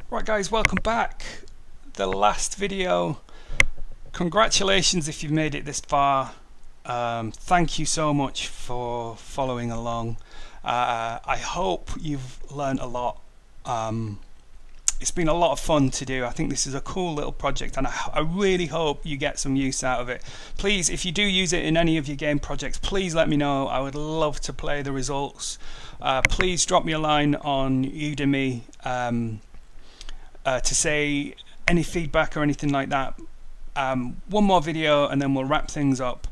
Right guys, welcome back. The last video. Congratulations if you've made it this far. Thank you so much for following along. I hope you've learned a lot. It's been a lot of fun to do. I think this is a cool little project and I really hope you get some use out of it. Please, if you do use it in any of your game projects, please let me know. I would love to play the results. Please drop me a line on Udemy to say any feedback or anything like that. One more video and then we'll wrap things up.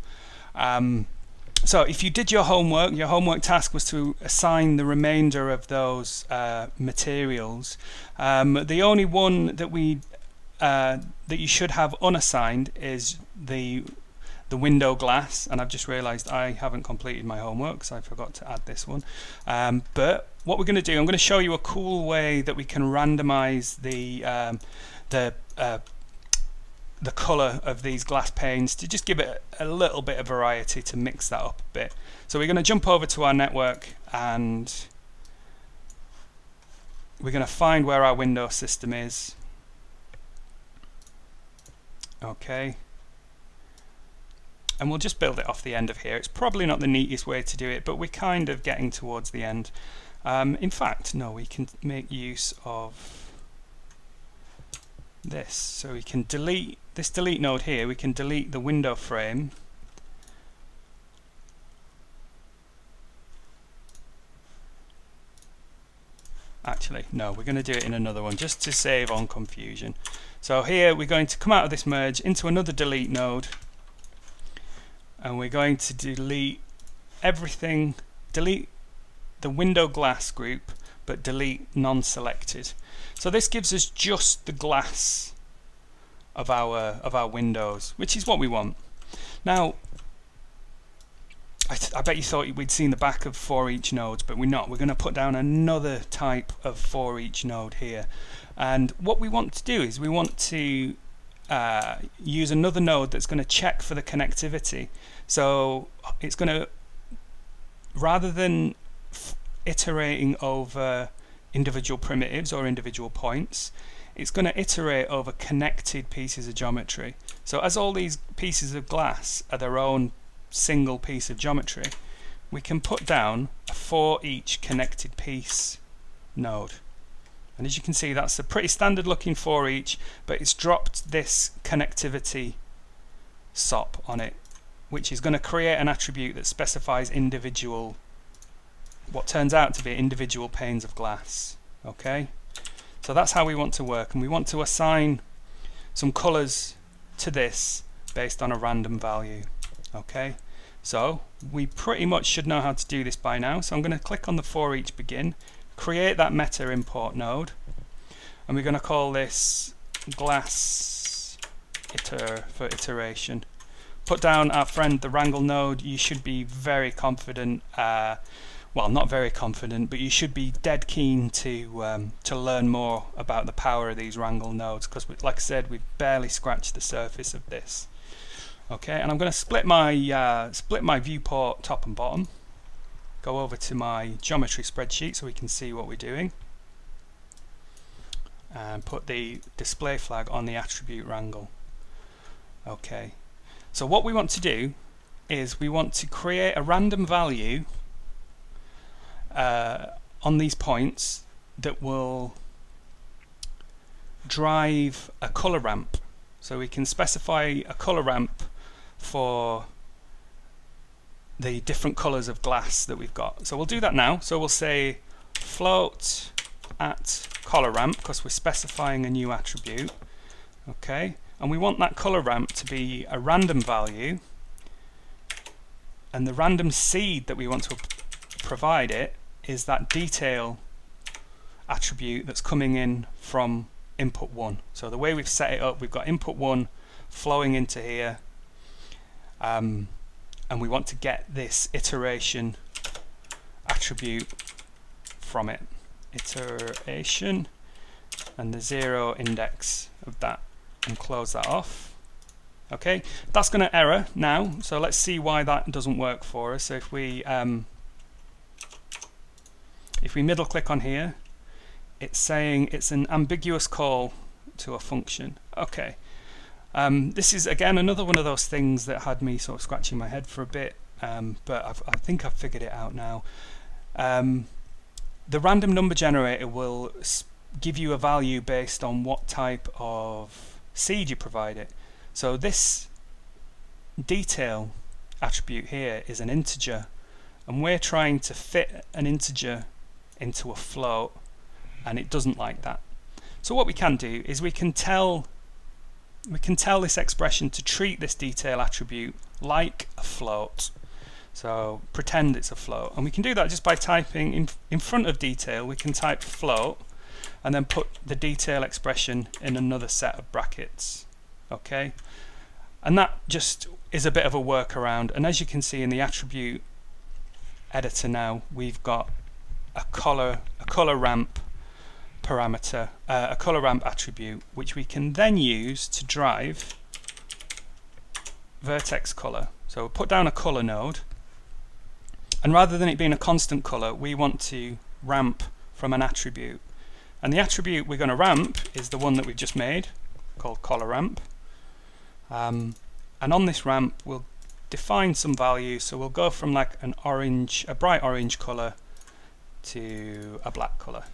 So if you did your homework task was to assign the remainder of those materials. The only one that that you should have unassigned is the window glass, and I've just realized I haven't completed my homework, so I forgot to add this one. But what we're going to do, I'm going to show you a cool way that we can randomize the color of these glass panes to just give it a little bit of variety, to mix that up a bit. So we're going to jump over to our network and we're going to find where our window system is. Okay. And we'll just build it off the end of here. It's probably not the neatest way to do it, but we're kind of getting towards the end. In fact, no, we can make use of this. So we can delete this delete node here. We can delete the window frame. Actually, no, we're going to do it in another one just to save on confusion. So here we're going to come out of this merge into another delete node. And we're going to delete everything, delete the window glass group, but delete non-selected. So this gives us just the glass of our windows, which is what we want. Now, I bet you thought we'd seen the back of for each nodes, but we're not. We're going to put down another type of for each node here. And what we want to do is we want to use another node that's going to check for the connectivity. So it's going to, rather than iterating over individual primitives or individual points, it's going to iterate over connected pieces of geometry. So as all these pieces of glass are their own single piece of geometry, we can put down a for each connected piece node. And as you can see, that's a pretty standard looking for each, but it's dropped this connectivity SOP on it, which is going to create an attribute that specifies individual, what turns out to be individual panes of glass. Okay, so that's how we want to work, and we want to assign some colors to this based on a random value. Okay, so we pretty much should know how to do this by now. So I'm going to click on the for each begin, create that meta import node, and we're going to call this glass for iteration. Put down our friend the wrangle node. You should be very confident, well, not very confident, but you should be dead keen to learn more about the power of these wrangle nodes, because like I said, we've barely scratched the surface of this. Okay, and I'm going to split my viewport top and bottom. Go over to my geometry spreadsheet so we can see what we're doing, and put the display flag on the attribute wrangle. Okay, so what we want to do is we want to create a random value on these points that will drive a color ramp. So we can specify a color ramp for the different colors of glass that we've got. So we'll do that now. So we'll say float at color ramp, because we're specifying a new attribute. Okay, and we want that color ramp to be a random value, and the random seed that we want to provide it is that detail attribute that's coming in from input 1. So the way we've set it up, we've got input 1 flowing into here, and we want to get this iteration attribute from it. Iteration and the 0 index of that, and close that off. Okay, that's going to error now, so let's see why that doesn't work for us. So if we middle click on here, it's saying it's an ambiguous call to a function. Okay. This is again another one of those things that had me sort of scratching my head for a bit, but I think I've figured it out now. The random number generator will give you a value based on what type of seed you provide it. So this detail attribute here is an integer, and we're trying to fit an integer into a float, and it doesn't like that. So what we can do is we can tell this expression to treat this detail attribute like a float. So pretend it's a float, and we can do that just by typing in front of detail. We can type float and then put the detail expression in another set of brackets. Okay, and that just is a bit of a workaround. And as you can see in the attribute editor now, we've got a color ramp parameter, a color ramp attribute, which we can then use to drive vertex color. So we'll put down a color node, and rather than it being a constant color, we want to ramp from an attribute. And the attribute we're going to ramp is the one that we've just made, called color ramp. And on this ramp, we'll define some values. So we'll go from like a bright orange color to a black color.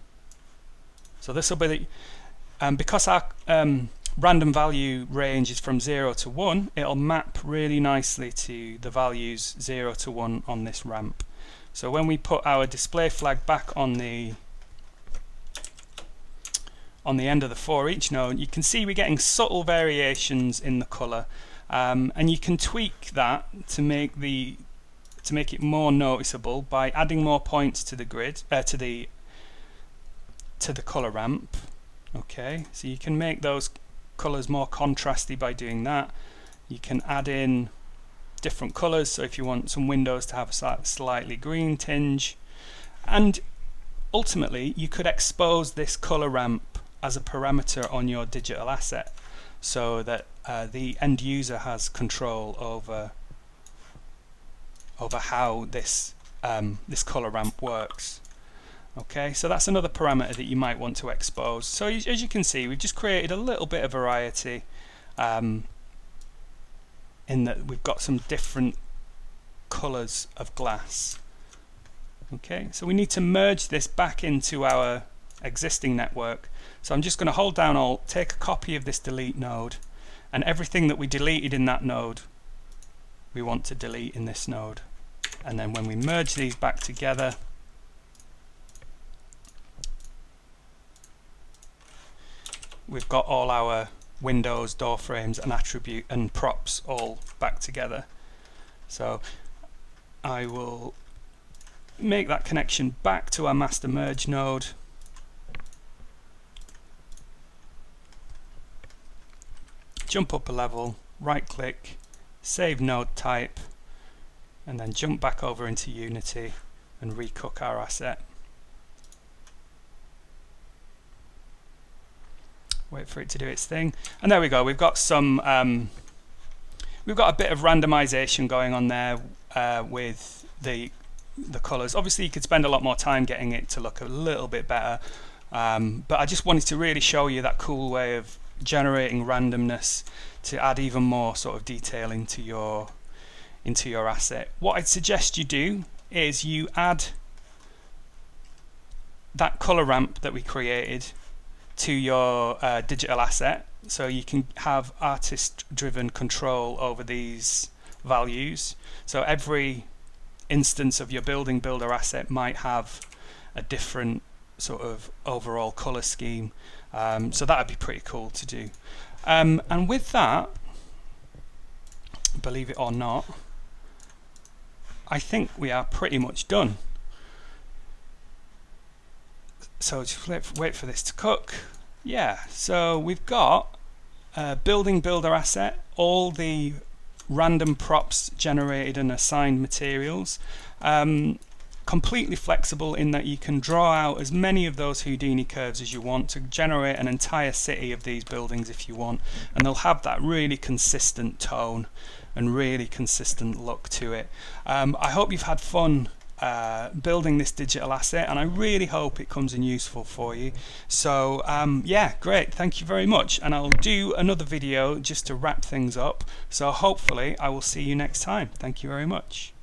So this will be the, because our random value range is from 0 to 1, it'll map really nicely to the values 0 to 1 on this ramp. So when we put our display flag back on the end of the for each node, you can see we're getting subtle variations in the color, and you can tweak that to make it more noticeable by adding more points to the grid, to the color ramp. Okay, so you can make those colors more contrasty by doing that. You can add in different colors, so if you want some windows to have a slightly green tinge, and ultimately you could expose this color ramp as a parameter on your digital asset, so that the end user has control over how this color ramp works. Okay, so that's another parameter that you might want to expose. So as you can see, we've just created a little bit of variety, in that we've got some different colors of glass. Okay, so we need to merge this back into our existing network. So I'm just going to hold down Alt, take a copy of this delete node, and everything that we deleted in that node we want to delete in this node. And then when we merge these back together, we've got all our windows, door frames and attribute and props all back together. So I will make that connection back to our master merge node. Jump up a level, right click, save node type, and then jump back over into Unity and recook our asset. Wait for it to do its thing, and there we go. We've got some we've got a bit of randomization going on there with the colors. Obviously you could spend a lot more time getting it to look a little bit better, but I just wanted to really show you that cool way of generating randomness to add even more sort of detail into your asset. What I'd suggest you do is you add that color ramp that we created to your digital asset, so you can have artist driven control over these values. So every instance of your building builder asset might have a different sort of overall color scheme, so that would be pretty cool to do. And with that, believe it or not, I think we are pretty much done. So just wait for this to cook. Yeah, so we've got a building builder asset, all the random props generated and assigned materials, completely flexible in that you can draw out as many of those Houdini curves as you want to generate an entire city of these buildings if you want, and they'll have that really consistent tone and really consistent look to it. I hope you've had fun building this digital asset, and I really hope it comes in useful for you. So yeah, great, thank you very much, and I'll do another video just to wrap things up, so hopefully I will see you next time. Thank you very much.